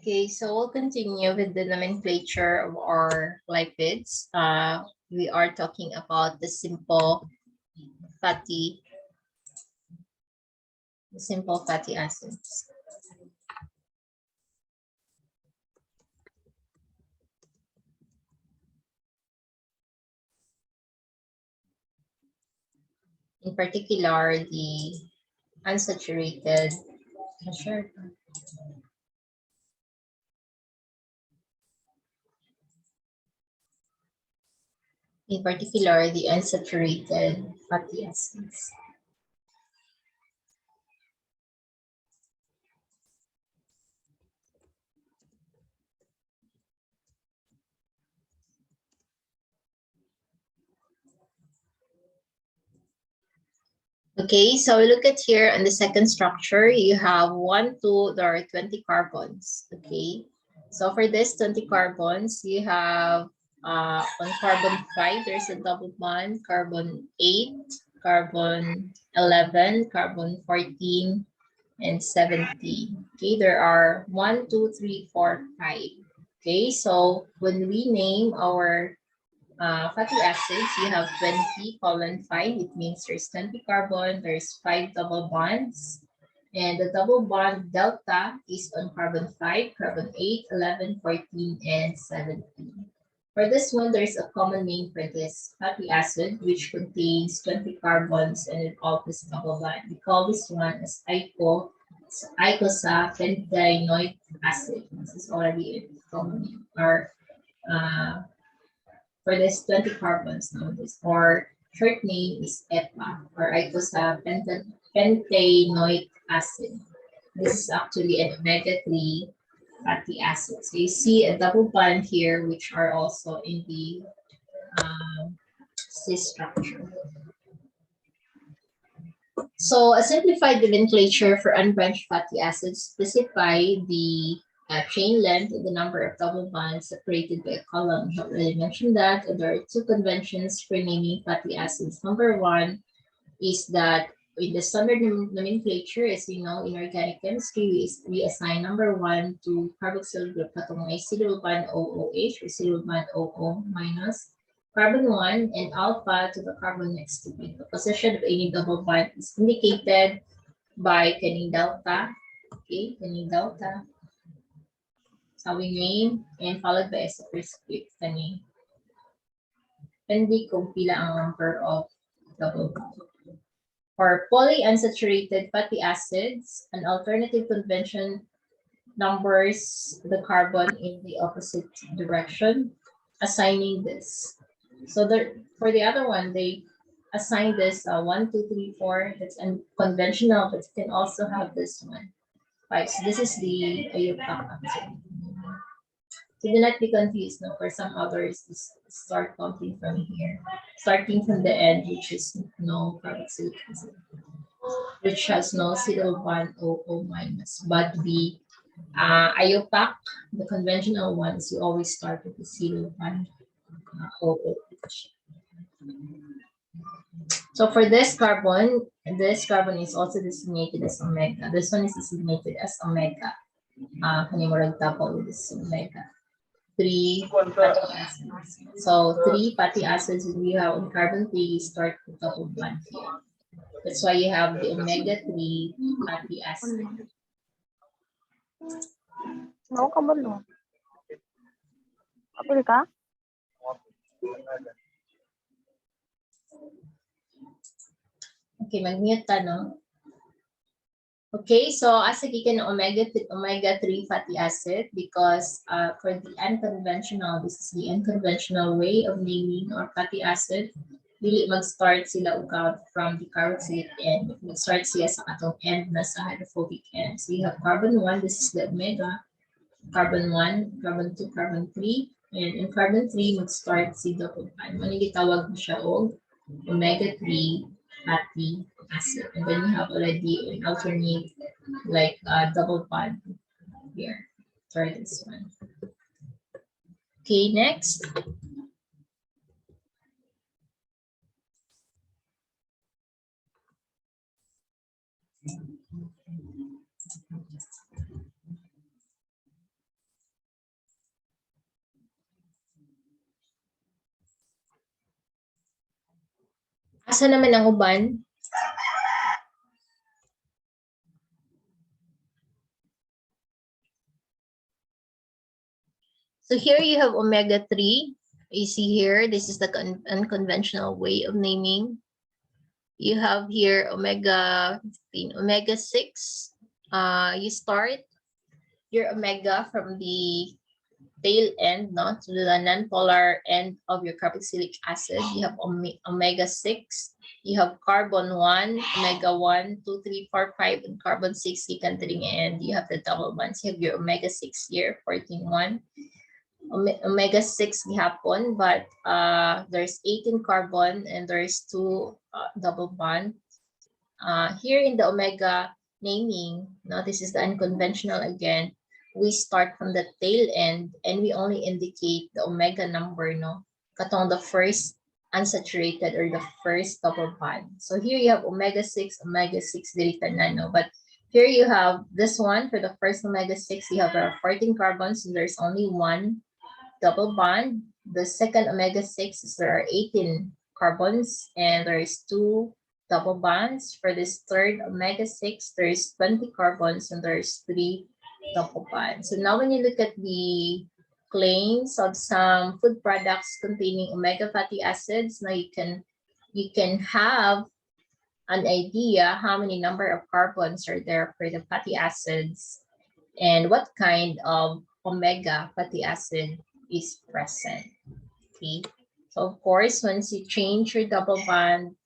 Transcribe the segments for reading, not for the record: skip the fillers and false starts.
Okay, so we'll continue with the nomenclature of our lipids. We are talking about the simple fatty acids. In particular, the unsaturated. Sure. In particular, the unsaturated fatty acids. Okay, so we look at here on the second structure, you have 1, 2, there are 20 carbons. Okay, so for this 20 carbons, you have on carbon 5, there's a double bond, carbon 8, carbon 11, carbon 14, and 17. Okay, there are 1, 2, 3, 4, 5. Okay, so when we name our fatty acids, you have 20 colon 5. It means there's 20 carbon, there's 5 double bonds. And the double bond delta is on carbon 5, carbon 8, 11, 14, and 17. For this one, there's a common name for this fatty acid, which contains 20 carbons and it offers double bond. We call this one as Icosa Dienoid acid. This is already a common name. Or for this 20 carbons nowadays, or short name is EPA or Icosa pentanoic acid. This is actually an omega-3 fatty acid. So you see a double bond here, which are also in the cis structure. So a simplified nomenclature for unbranched fatty acids specify the chain length and the number of double bonds separated by a column. I already mentioned that. And there are two conventions for naming fatty acids. Number one is that in the standard nomenclature, as we know in organic chemistry, we assign number 1 to carboxyl group katong ay silol bond OOH or silol bond OO minus carbon 1 and alpha to the carbon next to it. The position of any double bond is indicated by kaning delta. Okay, kaning delta. So we name and followed by a superscript kaning. Depende kung pila ang number of double bond. For polyunsaturated fatty acids, an alternative convention numbers the carbon in the opposite direction, assigning this. So for the other one, they assign this 1, 2, 3, 4. That's unconventional, but you can also have this one. Right, so this is the IUPAC. So do not be confused. No, for some others, start counting from here, starting from the end, which is no carboxylic acid, which has no silol bond OO minus. But the IUPAC, the conventional ones, you always start with the silol bond OOH. So for this carbon is also designated as omega. This one is designated as omega. Kanimurag tapos with this omega. 3 fatty acids. So 3 fatty acids we have on carbon 3 start with double bond here. That's why you have the omega-3 fatty acid. No, kabalo. Apil ka? Okay, mag-mute ka, no? Okay, so as a given omega-3 fatty acid because for the unconventional, this is the unconventional way of naming or fatty acid. Dili mag-start sila count from the carboxylic end. Mag-start siya sa atong end na sa hydrophobic end. So you have carbon 1, this is the omega. Carbon 1, carbon 2, carbon 3. And in carbon 3, mag-start si double bond. Ano gitawag mo siya og omega-3 fatty acid. And then you have already an alternate like double bond here for this one. Okay, next. Asa naman ang uban? So here you have omega-3. You see here, this is the unconventional way of naming. You have here omega-15, omega-6. You start your omega from the tail end, no, to the non-polar end of your carboxylic acid. You have omega-6. You have carbon-1, omega-1, 2, 3, 4, 5, and carbon-6 secondary end. You have the double bonds. You have your omega-6 here, 14-1. Omega-6 gihapon, but there's 18 carbon and there's 2 double bond. Here in the omega naming, now this is the unconventional again. We start from the tail end and we only indicate the omega number, no? Katong the first unsaturated or the first double bond. So here you have omega-6 dito na, no? But here you have this one for the first omega-6, you have 14 carbons and there's only 1 double bond. The second omega-6 is there are 18 carbons and there is 2 double bonds. For this third omega-6, there is 20 carbons and there is 3 double bonds. So now when you look at the claims of some food products containing omega fatty acids, now you can have an idea how many number of carbons are there for the fatty acids and what kind of omega fatty acid is present. Okay, so of course, once you change your double bond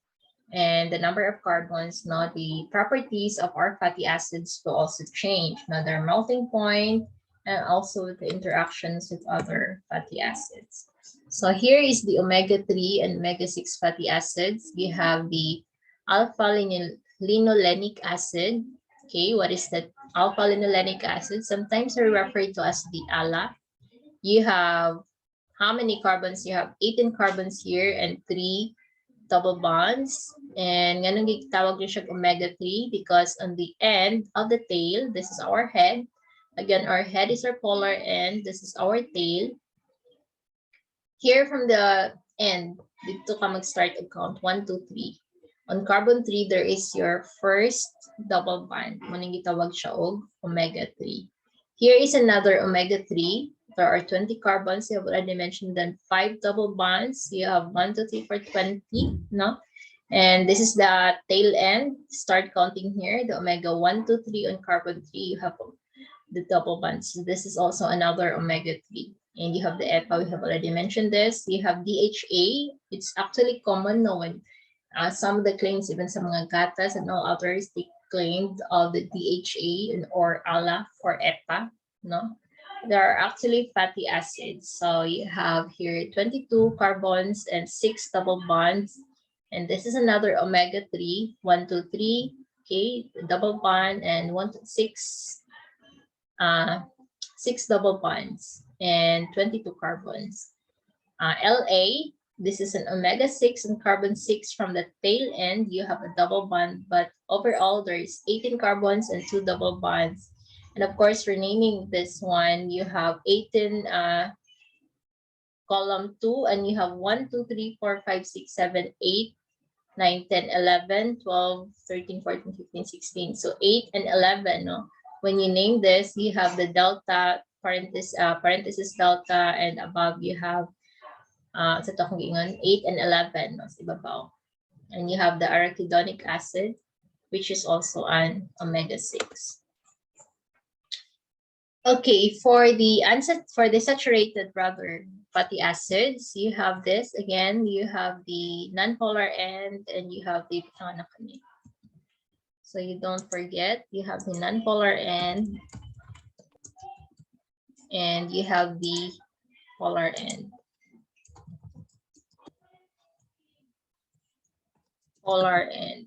and the number of carbons, now the properties of our fatty acids will also change. Now their melting point and also the interactions with other fatty acids. So here is the omega-3 and omega-6 fatty acids. We have the alpha-linolenic acid. Okay, what is that alpha-linolenic acid? Sometimes they're referred to as the ALA. You have how many carbons? You have 18 carbons here and 3 double bonds. And ganun gitawag niyo siya omega-3 because on the end of the tail, this is our head. Again, our head is our polar end. This is our tail. Here from the end, dito ka mag-start and count 1, 2, 3. On carbon 3, there is your first double bond. Munang gitawag siya og omega-3. Here is another omega-3. There are 20 carbons. You have already mentioned then 5 double bonds. You have 1, 2, 3, 4, 20, no? And this is the tail end. Start counting here. The omega 1, 2, 3 on carbon 3. You have the double bonds. So this is also another omega-3. And you have the EPA. We have already mentioned this. You have DHA. It's actually common no when some of the claims, even sa mga gatas and all others, they claimed the DHA and or ALA for EPA, no? There are actually fatty acids. So you have here 22 carbons and 6 double bonds. And this is another omega-3, 1, 2, 3, okay, double bond and 1 to 6, 6 double bonds and 22 carbons. LA, this is an omega-6 and carbon 6 from the tail end. You have a double bond, but overall there is 18 carbons and 2 double bonds. And of course, renaming this one, you have 18 column 2, and you have 1, 2, 3, 4, 5, 6, 7, 8, 9, 10, 11, 12, 13, 14, 15, 16. So 8 and 11, no? When you name this, you have the delta, parenthesis delta, and above you have sa 8 and 11, no? Sa ibabaw. And you have the arachidonic acid, which is also an omega-6. Okay, for the saturated fatty acids, you have this again. You have the non-polar end, and you have the so you don't forget. You have the non-polar end, and you have the polar end. Polar end.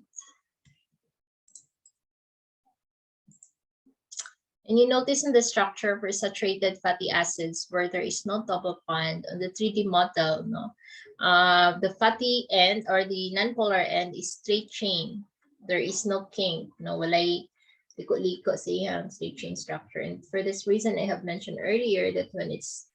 And you notice in the structure for saturated fatty acids where there is no double bond on the 3D model, no, the fatty end or the non-polar end is straight chain. There is no kink, no, walay liko-liko sa iyang straight chain structure. And for this reason, I have mentioned earlier that when it's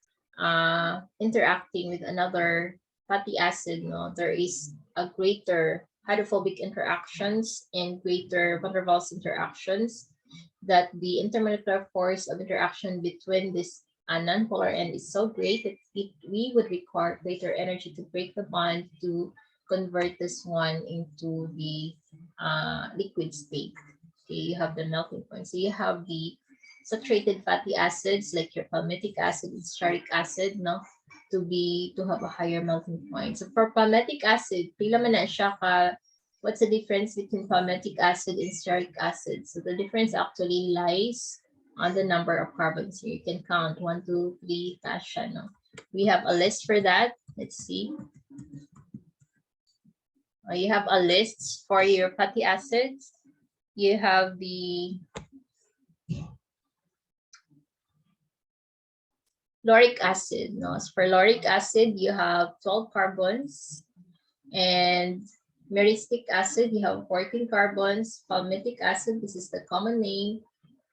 interacting with another fatty acid, no, there is a greater hydrophobic interactions and greater van der Waals interactions, that the intermolecular force of interaction between this nonpolar end is so great that we would require greater energy to break the bond to convert this one into the liquid state. Okay, you have the melting point. So you have the saturated fatty acids like your palmitic acid and stearic acid, no, to have a higher melting point. So for palmitic acid, pila man na siya ka. What's the difference between palmitic acid and stearic acid? So the difference actually lies on the number of carbons here. You can count 1, 2, 3, tasha, no? We have a list for that. Let's see. You have a list for your fatty acids. You have the lauric acid. No? So for lauric acid, you have 12 carbons. And myristic acid, you have 14 carbons. Palmitic acid, this is the common name,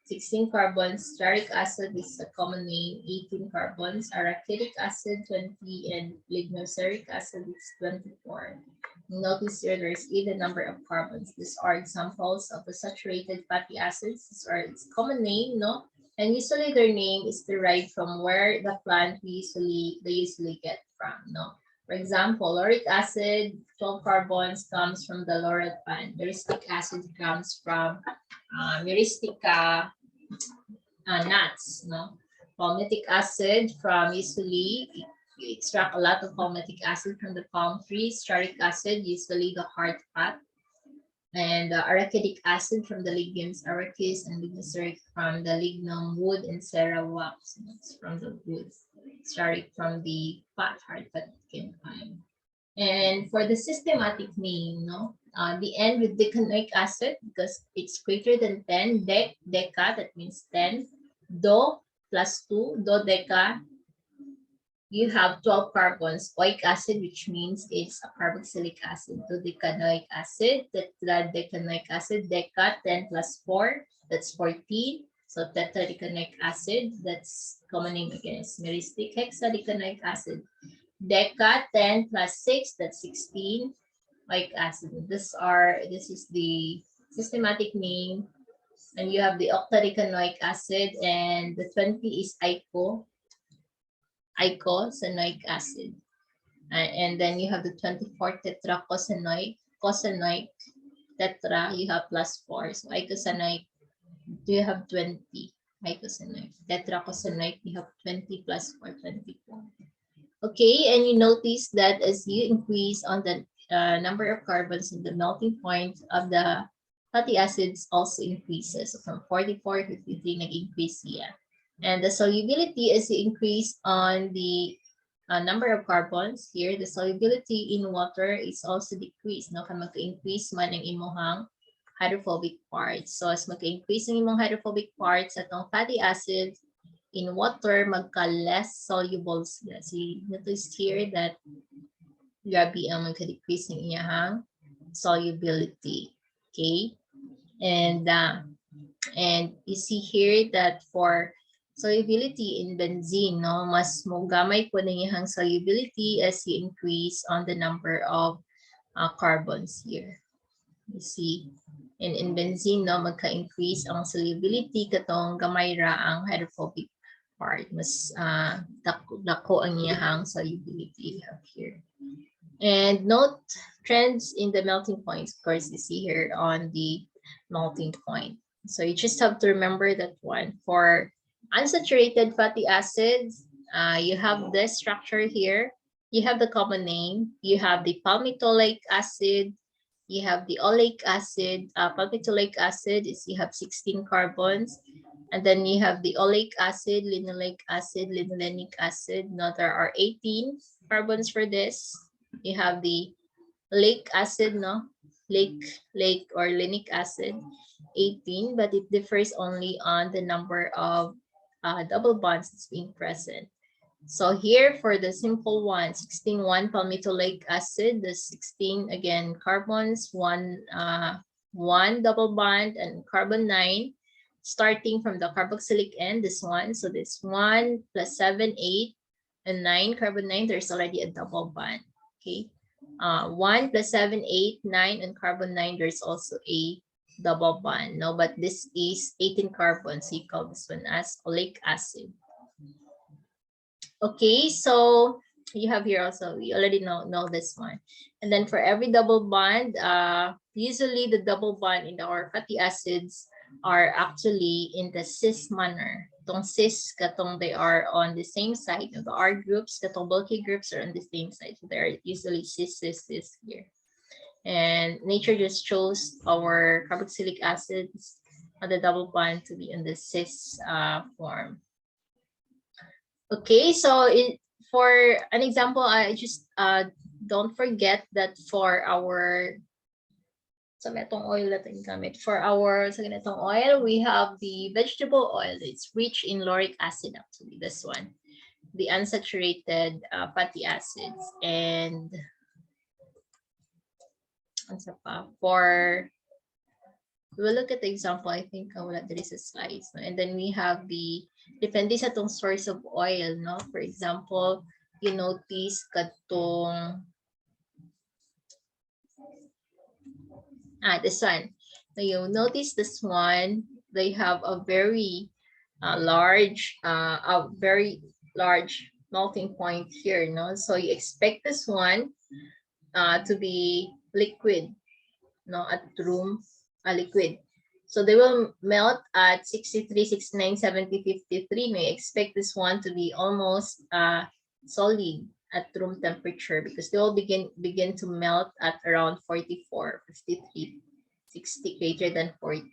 16 carbons. Stearic acid, this is the common name, 18 carbons. Arachidic acid, 20, and lignoceric acid is 24. Notice here there's even number of carbons. These are examples of the saturated fatty acids. These are its common name, no? And usually their name is derived from where the plant they usually get from, no? For example, lauric acid, 12 carbons, comes from the laurel plant. Myristic acid comes from Myristica nuts, no? Palmitic acid from usually you extract a lot of palmitic acid from the palm tree. Stearic acid, usually the hard fat. And arachidic acid from the legumes arachis, and lignoceric from the lignum wood, and sera wax from the wood. Stearic from the fat, hard fat you can find. And for the systematic name, no, the end with dienoic acid because it's greater than 10. Deca, that means 10. Do plus 2, dodeca. You have 12 carbons. Oic acid, which means it's a carboxylic acid. Dodecanoic acid, tetradecanoic acid, deca, 10 plus 4, that's 14. So tetradecanoic acid, that's common name again, is myristic. Hexadecanoic acid, deca, 10 plus 6, that's 16. Oic acid. This is the systematic name. And you have the octadecanoic acid, and the 20 is Icosanoic acid. And then you have the 24 tetracosanoic, tetra, you have plus 4. So icosanoic, you have 20. Icosanoic. Tetracosanoic, you have 20 plus 4, 24. Okay, and you notice that as you increase on the number of carbons in the melting point of the fatty acids also increases. So from 44 to 53, nag-increase siya. And the solubility, as you increase on the number of carbons here, the solubility in water is also decreased. No? Kaya mag-increase man ang imuhang hydrophobic parts. So as mag-increase ang imong hydrophobic parts, atong fatty acids in water, magka-less soluble sila. So you notice here that grabe ang magka-decrease ng iyahang solubility. Okay? And you see here that for solubility in benzene, no, mas mogamay po na iyang solubility as you increase on the number of carbons here. You see, in benzene, no, magka-increase ang solubility katong gamay ra ang hydrophobic part. Mas dako ang iyang solubility you have here. And note trends in the melting points. Of course, you see here on the melting point. So you just have to remember that one. For unsaturated fatty acids, you have this structure here. You have the common name. You have the palmitoleic acid. You have the oleic acid. Palmitoleic acid is you have 16 carbons. And then you have the oleic acid, linoleic acid, linolenic acid. Now there are 18 carbons for this. You have the leic acid, no? Leic or linic acid, 18, but it differs only on the number of double bonds that's being present. So here for the simple one, 16,1 palmitoleic acid, the 16 again carbons, one double bond, and carbon 9, starting from the carboxylic end, this one. So this 1 plus 7, 8, and 9, carbon 9, there's already a double bond. Okay. 1 plus 7, 8, 9, and carbon 9, there's also a double bond. No, but this is 18 carbons. So you call this one as oleic acid. Okay, so you have here also, we already know this one. And then for every double bond, usually the double bond in our fatty acids are actually in the cis manner. Tong cis, katong they are on the same side. The R groups, katong bulky groups are on the same side. So they're usually cis here. And nature just chose our carboxylic acids on the double bond to be in the cis form. Okay, so for an example, I just don't forget that for our oil for our oil, we have the vegetable oil. It's rich in lauric acid, actually, this one, the unsaturated fatty acids. And for we'll look at the example. I think there is a slide. No? And then we have the depende sa tong source of oil, no? For example, you notice katong this one. So you notice this one, they have a very large melting point here, no? So you expect this one to be liquid, no, at room liquid. So they will melt at 63, 69, 70, 53. May expect this one to be almost solid at room temperature because they will begin to melt at around 44, 53, 60, greater than 40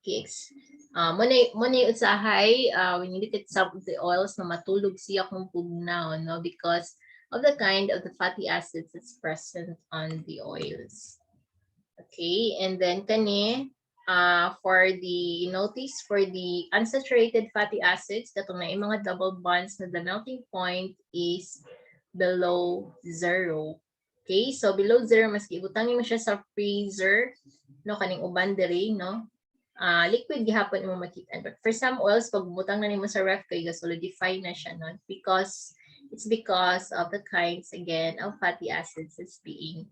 kx. Muna usahay when you look at some of the oils na matulog siya kung pugnaw, no, because of the kind of the fatty acids that's present on the oils. Okay, and then kani for the notice for the unsaturated fatty acids, katong na mga double bonds na the melting point is below 0. Okay, so below 0, maski ibutangin mo siya sa freezer, no, kaning uban diri, no, liquid gihapon mo makita. But for some oils, pag butang na nimo sa ref, kay solidify na siya, no, because it's because of the kinds again of fatty acids that's being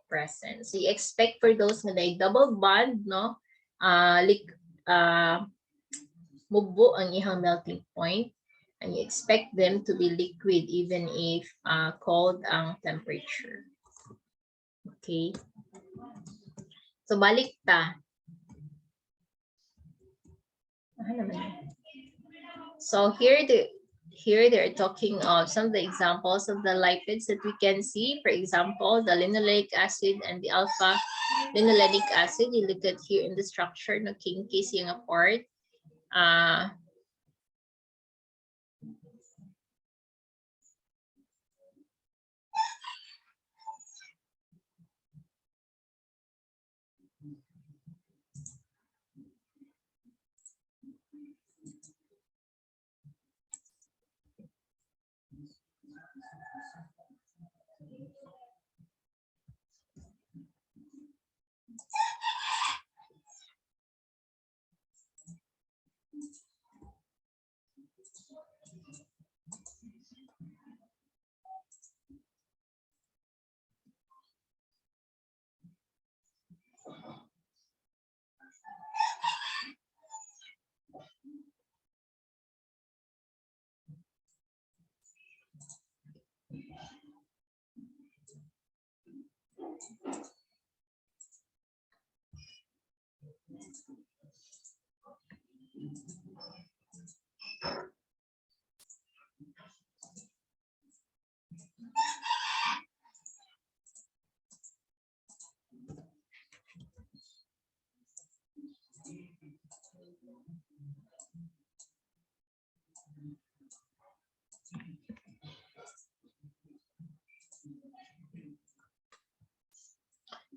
present. So you expect for those na double bond, no, mubo ang ihang melting point, and you expect them to be liquid even if cold ang temperature. Okay. So balik ta. So here they're talking of some of the examples of the lipids that we can see. For example, the linoleic acid and the alpha linolenic acid. You look at here in the structure, no, kinkis yung apart.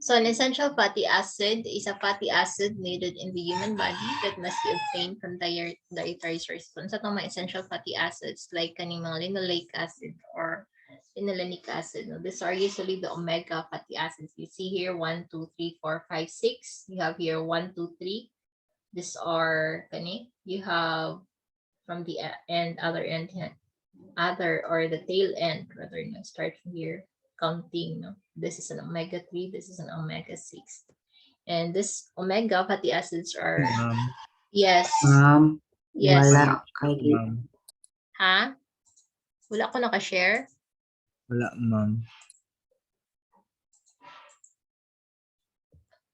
So an essential fatty acid is a fatty acid needed in the human body that must be obtained from dietary sources. So itong mga essential fatty acids like kaning mga linoleic acid or linolenic acid. No? These are usually the omega fatty acids. You see here 1, 2, 3, 4, 5, 6. You have here 1, 2, 3. These are kani. You have from the end, other or the tail end rather. No? Start from here. counting. No? This is an omega-3, this is an omega-6. And this omega fatty acids are, yes. Yes. Wala kay dito. Ha? Wala ko naka-share? Wala, ma'am.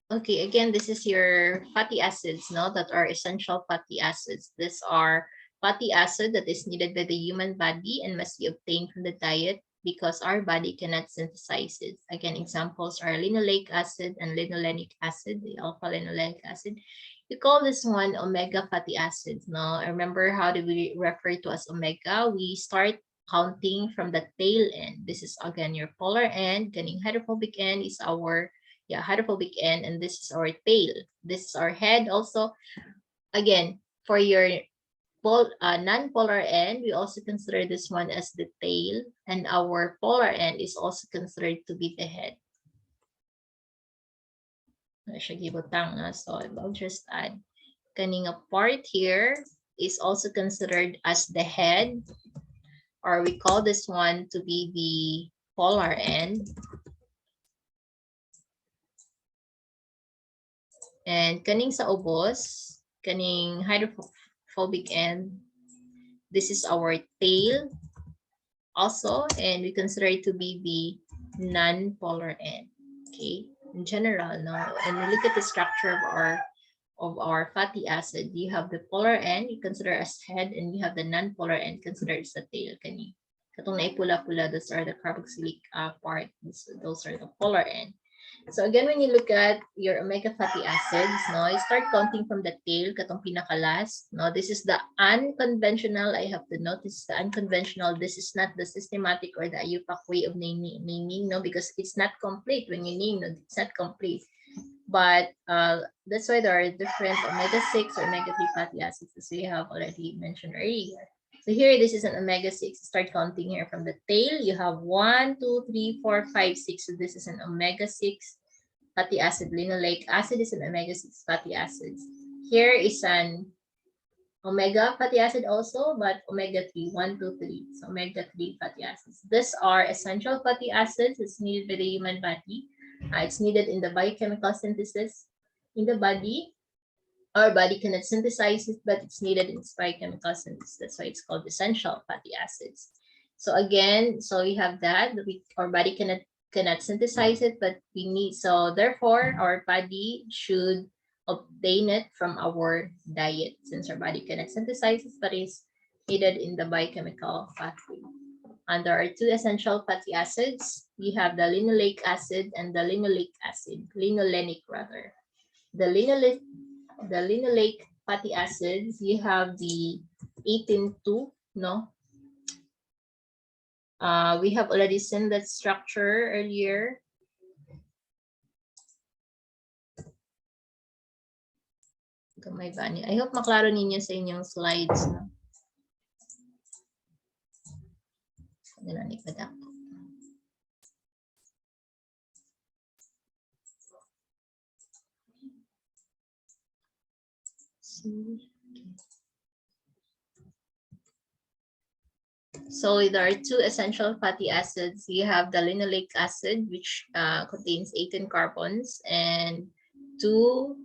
Okay, again, this is your fatty acids, no, that are essential fatty acids. These are fatty acid that is needed by the human body and must be obtained from the diet because our body cannot synthesize it. Again, examples are linoleic acid and linolenic acid, the alpha-linoleic acid. You call this one omega fatty acids. No, remember how do we refer to as omega? We start counting from the tail end. This is again your polar end. Ganing hydrophobic end is our hydrophobic end, and this is our tail. This is our head. Also, again, for your non-polar end, we also consider this one as the tail, and our polar end is also considered to be the head. So I'll just add kaning a part here is also considered as the head, or we call this one to be the polar end. And kaning sa ubos, kaning hydrophobic end, this is our tail also, and we consider it to be the non-polar end. Okay, in general, now, and we look at the structure of our fatty acid. You have the polar end, you consider as head, and you have the non-polar end, considered as the tail. Kani katong naipula-pula, those are the carboxylic part. Those are the polar end. So again, when you look at your omega fatty acids, no, you start counting from the tail, katong pinakalas. No, this is the unconventional. I have to notice the unconventional. This is not the systematic or the IUPAC way of naming, no, because it's not complete. When you name, no, it's not complete. But that's why there are different omega-6 or omega-3 fatty acids, as we have already mentioned earlier. So here, this is an omega-6. Start counting here from the tail. You have 1, 2, 3, 4, 5, 6. So this is an omega-6 fatty acid. Linoleic acid is an omega-6 fatty acid. Here is an omega fatty acid also, but omega-3, 1, 2, 3. So omega-3 fatty acids. These are essential fatty acids. It's needed by the human body. It's needed in the biochemical synthesis in the body. Our body cannot synthesize it, but it's needed in its biochemical synthesis. That's why it's called essential fatty acids. So again, so we have that. Our body cannot synthesize it, but we need, so therefore our body should obtain it from our diet, since our body cannot synthesize it, but is needed in the biochemical pathway. And there are two essential fatty acids. We have the linoleic acid and the linoleic acid, linolenic rather. The linoleic fatty acids, you have the 18-2, no? We have already seen that structure earlier. I hope maklaro ninyo sa inyong slides. No? So there are two essential fatty acids. You have the linoleic acid, which contains 18 carbons and 2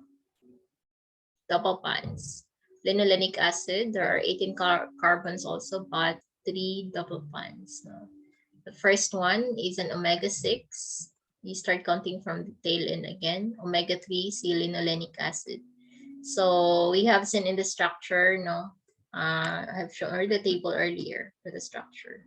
double bonds. Linolenic acid, there are 18 carbons also, but 3 double bonds. No? The first one is an omega-6. You start counting from the tail end again. Omega-3, see linolenic acid. So we have seen in the structure, no? I have shown the table earlier for the structure.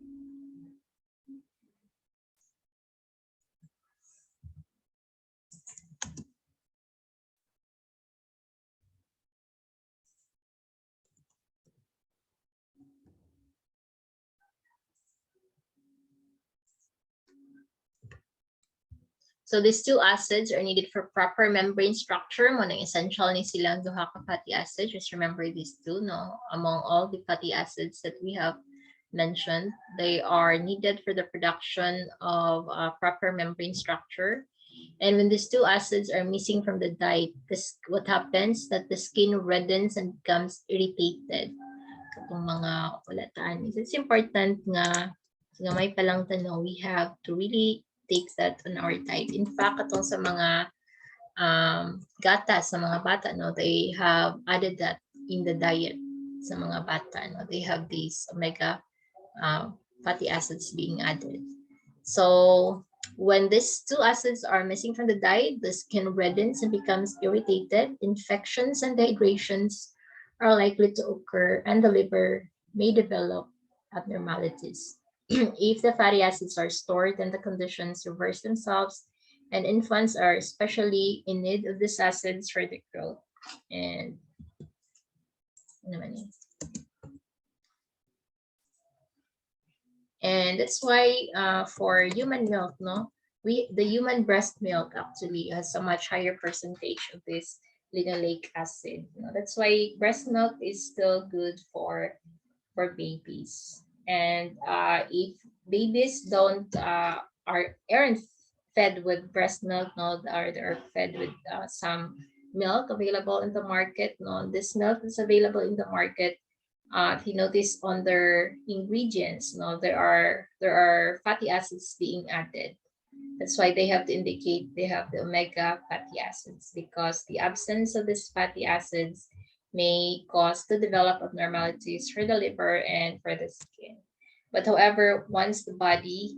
So these two acids are needed for proper membrane structure. Monang essential ni silang duha ka fatty acids. Just remember these two, no? Among all the fatty acids that we have mentioned, they are needed for the production of proper membrane structure. And when these two acids are missing from the diet, what happens that the skin reddens and becomes irritated. Katong mga kulatan. It's important nga may palang tanaw, we have to really take that on our diet. In fact, atong sa mga gatas sa mga bata, no, they have added that in the diet sa mga bata, no, they have these omega fatty acids being added. So when these two acids are missing from the diet, the skin reddens and becomes irritated. Infections and dehydrations are likely to occur, and the liver may develop abnormalities. If the fatty acids are stored, then the conditions reverse themselves, and infants are especially in need of these acids for their growth. And that's why for human milk, no, the human breast milk actually has a much higher percentage of this linoleic acid. You know, that's why breast milk is still good for babies. And if babies aren't fed with breast milk, no, they're fed with some milk available in the market. No, this milk is available in the market. If you notice on their ingredients, no, there are fatty acids being added. That's why they have to indicate they have the omega fatty acids, because the absence of these fatty acids may cause to develop abnormalities for the liver and for the skin. But however, once the body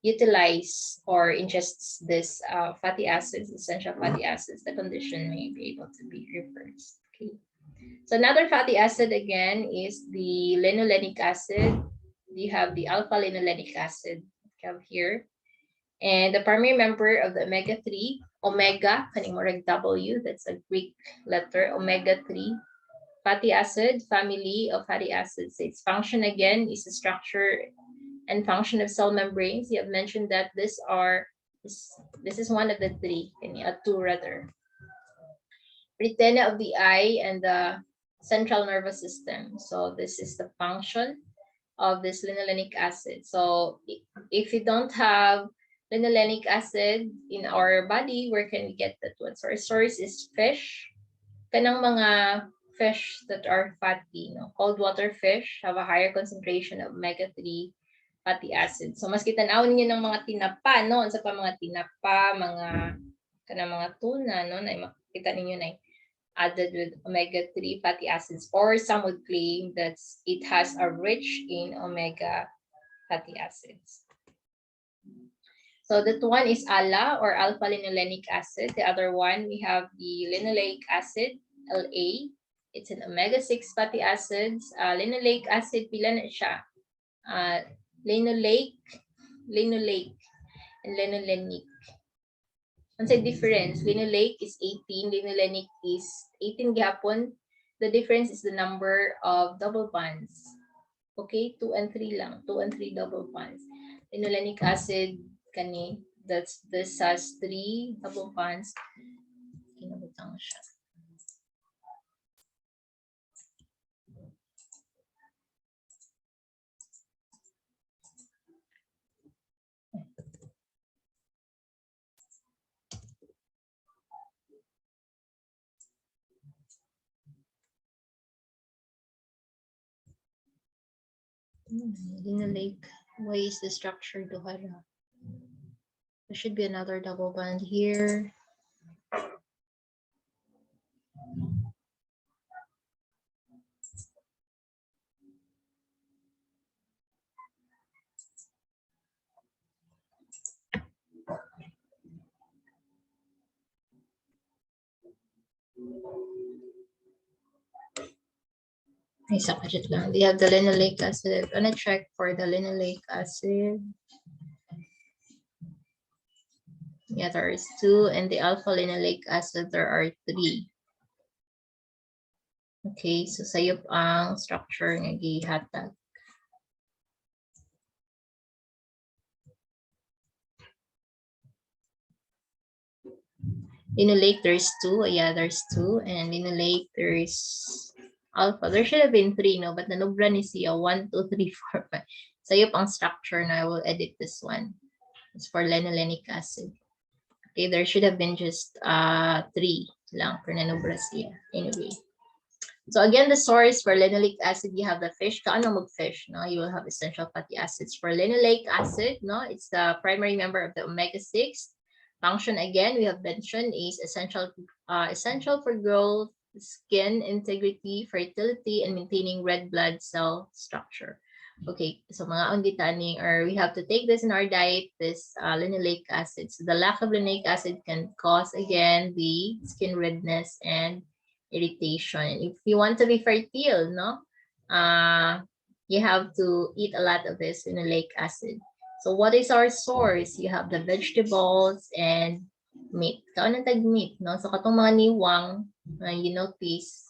utilize or ingests this fatty acids, essential fatty acids, the condition may be able to be reversed. Okay. So another fatty acid again is the linolenic acid. You have the alpha-linolenic acid here. And the primary member of the omega-3, omega, W, that's a Greek letter, omega-3 fatty acid family of fatty acids. Its function again is the structure and function of cell membranes. You have mentioned that this is one of the three, two rather. Retina of the eye and the central nervous system. So this is the function of this linolenic acid. So if you don't have linolenic acid in our body, where can we get that one? So our source is fish. Kanang mga fish that are fatty, no? Cold water fish have a higher concentration of omega-3 fatty acid. So mas kitanawon niyo ng mga tinapa, no? Sa pa mga tinapa, mga tuna, no? Na makita ninyo na added with omega-3 fatty acids, or some would claim that it has a rich in omega fatty acids. So that one is ALA, or alpha-linolenic acid. The other one, we have the linoleic acid, LA. It's an omega-6 fatty acids. Linoleic acid, pila na siya? Linoleic, and linolenic. What's the difference? Linoleic is 18, linolenic is 18 gapon. The difference is the number of double bonds. Okay, 2 and 3 lang. 2 and 3 double bonds. Linolenic acid, this has 3 double bonds. Kinabutang siya. Linoleic, why is the structure duhara? There should be another double bond here. Isa ka lang. They have the linoleic acid. I'm gonna check for the linoleic acid. Yeah, there is 2, and the alpha-linoleic acid, there are 3. Okay, so sayop ang structure nga gihatag. Linoleic, there's 2. Yeah, there's 2, and linoleic, there is alpha. There should have been 3, no? But nanubra ni siya 1, 2, 3, 4, 5. Sayop ang structure na I will edit this one. It's for linolenic acid. Okay, there should have been just 3 lang for nanubra siya. Anyway. So again, the source for linoleic acid, you have the fish. Kaano mag-fish, no? You will have essential fatty acids. For linoleic acid, no, it's the primary member of the omega-6. Function, again, we have mentioned, is essential for growth, skin integrity, fertility, and maintaining red blood cell structure. Okay, so mga unditaning, or we have to take this in our diet, this linoleic acid. So the lack of linoleic acid can cause, again, the skin redness and irritation. If you want to be fertile, no, you have to eat a lot of this linoleic acid. So what is our source? You have the vegetables and meat. Kaon ang tag-meat, no? So katong mga niwang, you notice,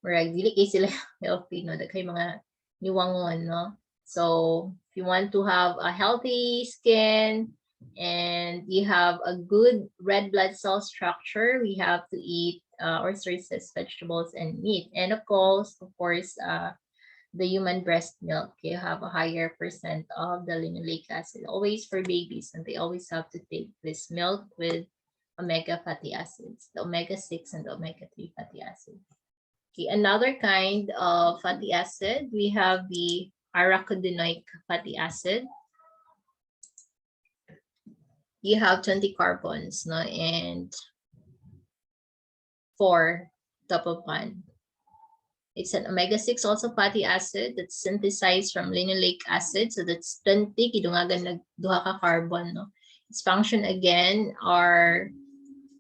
murag dili kay sila healthy, no? Daghay mga niwangon, no? So if you want to have a healthy skin and you have a good red blood cell structure, we have to eat sources, vegetables, and meat. And of course, the human breast milk, you have a higher percent of the linoleic acid, always for babies, and they always have to take this milk with omega fatty acids, the omega-6 and the omega-3 fatty acids. Okay, another kind of fatty acid, we have the arachidonic fatty acid. You have 20 carbons, no, and 4 double bond. It's an omega-6 also fatty acid that's synthesized from linoleic acid. So that's 20 kidungagan na duha ka carbon, no. Its function, again, are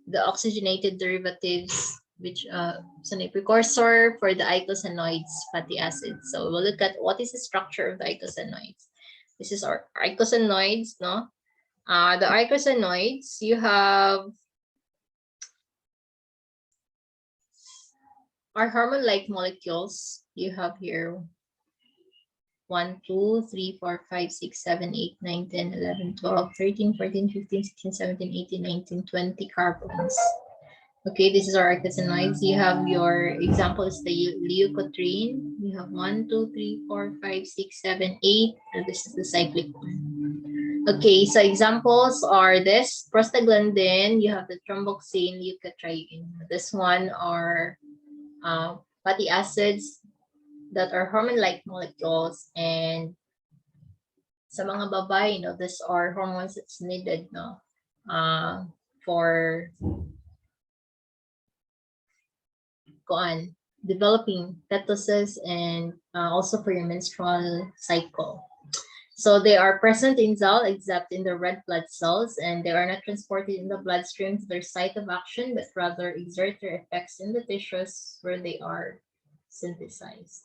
the oxygenated derivatives, which is a precursor for the icosanoids fatty acid. So we'll look at what is the structure of the icosanoids. This is our icosanoids, no. The icosanoids, you have our hormone-like molecules. You have here 1, 2, 3, 4, 5, 6, 7, 8, 9, 10, 11, 12, 13, 14, 15, 16, 17, 18, 19, 20 carbons. Okay, this is our icosanoids. You have your example is the leukotriene. You have 1, 2, 3, 4, 5, 6, 7, 8. And this is the cyclic one. Okay, so examples are this prostaglandin. You have the thromboxane, leukotriene. This one are fatty acids that are hormone-like molecules, and sa mga babae, these are hormones that's needed, for developing fetuses and also for your menstrual cycle. So they are present in cell except in the red blood cells, and they are not transported in the bloodstream to their site of action, but rather exert their effects in the tissues where they are synthesized.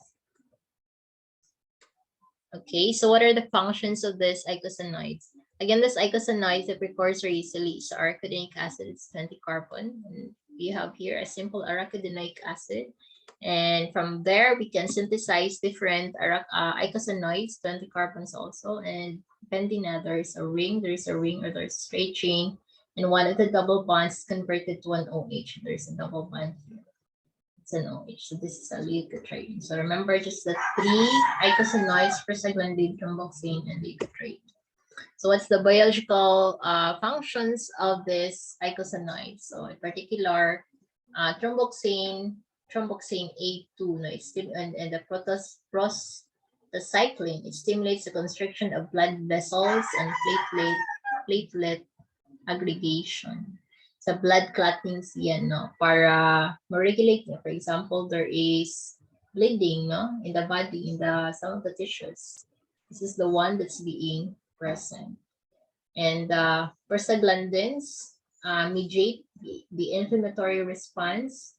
Okay, so what are the functions of this icosanoids? Again, this icosanoids, the precursor easily is arachidonic acid, it's 20 carbon. And we have here a simple arachidonic acid. And from there, we can synthesize different icosanoids, 20 carbons also. And depending na there's a ring, or there's a straight chain. And one of the double bonds is converted to an OH. There's a double bond here. It's an OH. So this is a leukotriene. So remember just the 3 icosanoids, prostaglandin, thromboxane, and leukotriene. So what's the biological functions of this icosanoids? So in particular, thromboxane A2, and the prostacyclin, it stimulates the constriction of blood vessels and platelet aggregation. Sa blood clotting siya, para ma-regulate niya. For example, there is bleeding, in the body, in some of the tissues. This is the one that's being present. And prostaglandins mediate the inflammatory response.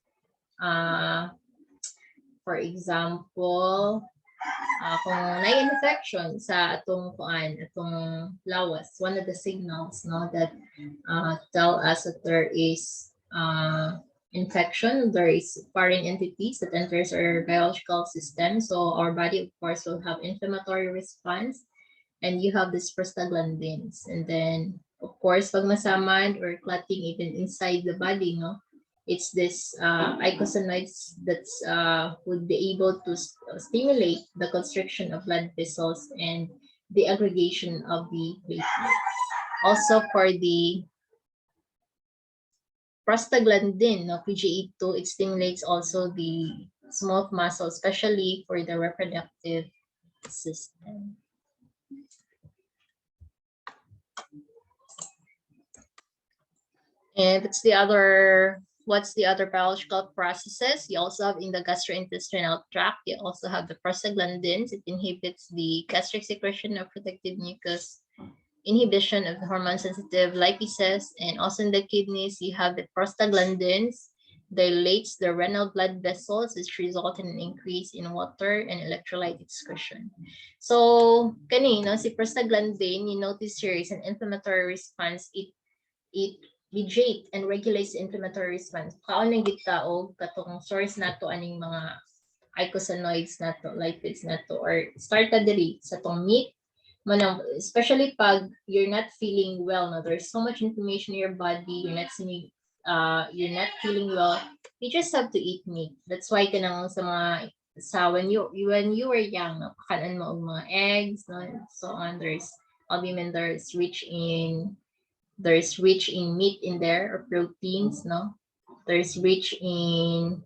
For example, kung na-infection sa atong lawas, one of the signals that tell us that there is infection, there is foreign entities that enters our biological system. So our body, of course, will have inflammatory response, and you have these prostaglandins. And then, of course, pag masamad or clotting even inside the body, it's this icosanoids that would be able to stimulate the constriction of blood vessels and the aggregation of the platelets. Also for the prostaglandin, PGE2, it stimulates also the smooth muscle, especially for the reproductive system. And what's the other biological processes? You also have in the gastrointestinal tract, you also have the prostaglandins. It inhibits the gastric secretion of protective mucus, inhibition of the hormone-sensitive lipases, and also in the kidneys, you have the prostaglandins, dilates the renal blood vessels, which result in an increase in water and electrolyte excretion. So, kanino, si prostaglandin, you notice here is an inflammatory response. It mediate and regulates the inflammatory response. Kaunang gitao, katong source nato aning mga icosanoids nato, lipids nato, or starta diri sa tong meat, especially pag you're not feeling well, no, there's so much inflammation in your body, you're not feeling well, you just have to eat meat. That's why kanang sa mga when you were young, no, kanan mo og mga eggs, no, and so on. There's albumin, there's rich in meat in there, or proteins, no. There's rich in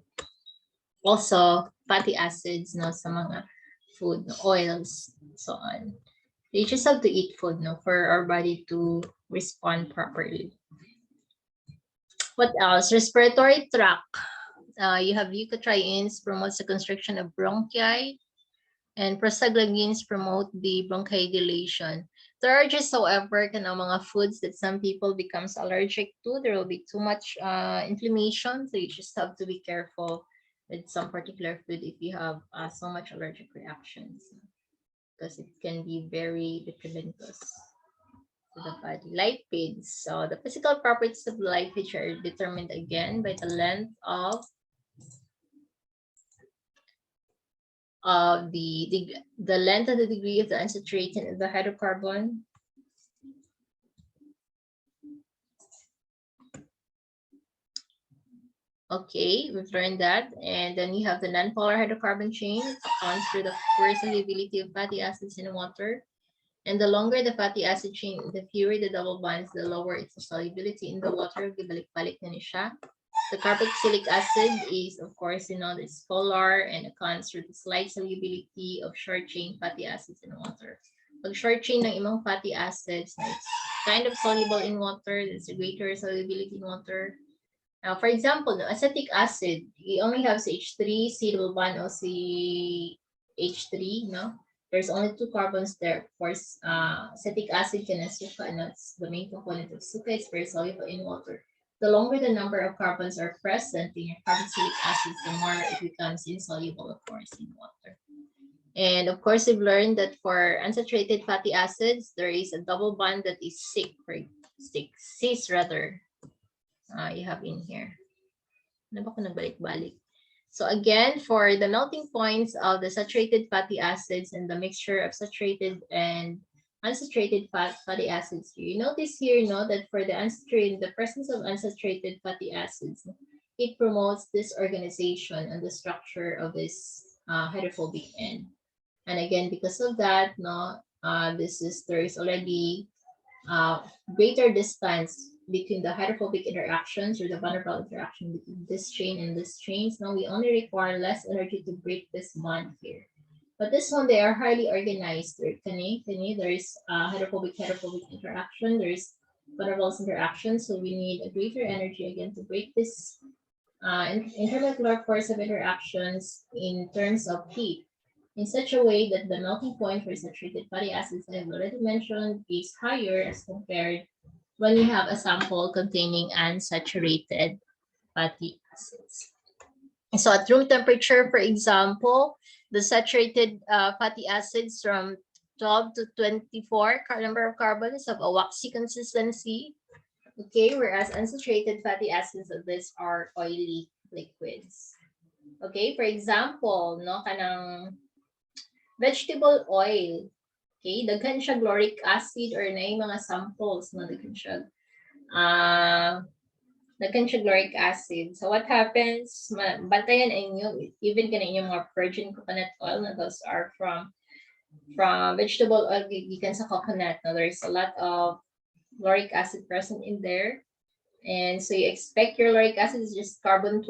also fatty acids, no, sa mga food, no, oils, so on. You just have to eat food, no, for our body to respond properly. What else? Respiratory tract. You have leukotrienes promotes the constriction of bronchi, and prostaglandins promote the bronchodilation. There are just, however, mga foods that some people becomes allergic to. There will be too much inflammation, so you just have to be careful with some particular food if you have so much allergic reactions, because it can be very detrimental to the body. Lipids. So the physical properties of lipids are determined again by the length of the length and the degree of the unsaturated of the hydrocarbon. Okay, we've learned that. And then you have the nonpolar hydrocarbon chain. It accounts for the poor solubility of fatty acids in water. And the longer the fatty acid chain, the fewer the double bonds, the lower its solubility in the water. Gibalik-balik na siya. The carboxylic acid is, of course, it's polar and accounts for the slight solubility of short chain fatty acids in water. Pag short chain ng imong fatty acids, it's kind of soluble in water. There's a greater solubility in water. Now, for example, no, acetic acid, we only have CH3, C double bond, or CH3, no? There's only 2 carbons there. Of course, acetic acid can suka, and that's the main component of suka. It's very soluble in water. The longer the number of carbons are present in your carboxylic acids, the more it becomes insoluble, of course, in water. And of course, we've learned that for unsaturated fatty acids, there is a double bond that is cis rather. You have in here. So again, for the melting points of the saturated fatty acids and the mixture of saturated and unsaturated fatty acids, you notice here, that for the presence of unsaturated fatty acids, it promotes disorganization and the structure of this hydrophobic end. And again, because of that, there is already greater distance between the hydrophobic interactions, or the vulnerable interaction between this chain and this chain. Now we only require less energy to break this bond here. But this one, they are highly organized. There is hydrophobic interaction. There is vulnerable interaction. So we need a greater energy again to break this intermolecular force of interactions in terms of heat, in such a way that the melting point for saturated fatty acids, I have already mentioned, is higher as compared when you have a sample containing unsaturated fatty acids. So at room temperature, for example, the saturated fatty acids from 12 to 24 number of carbons have a waxy consistency. Okay, whereas unsaturated fatty acids of this are oily liquids. Okay, for example, kanang vegetable oil. Okay, daghan siya lauric acid, or na yung mga samples na daghan siya lauric acid. So what happens, bantayan inyo, even kana inyong mga virgin coconut oil, na those are from vegetable oil gikan sa coconut. Now there's a lot of lauric acid present in there, and so you expect your lauric acid is just carbon 12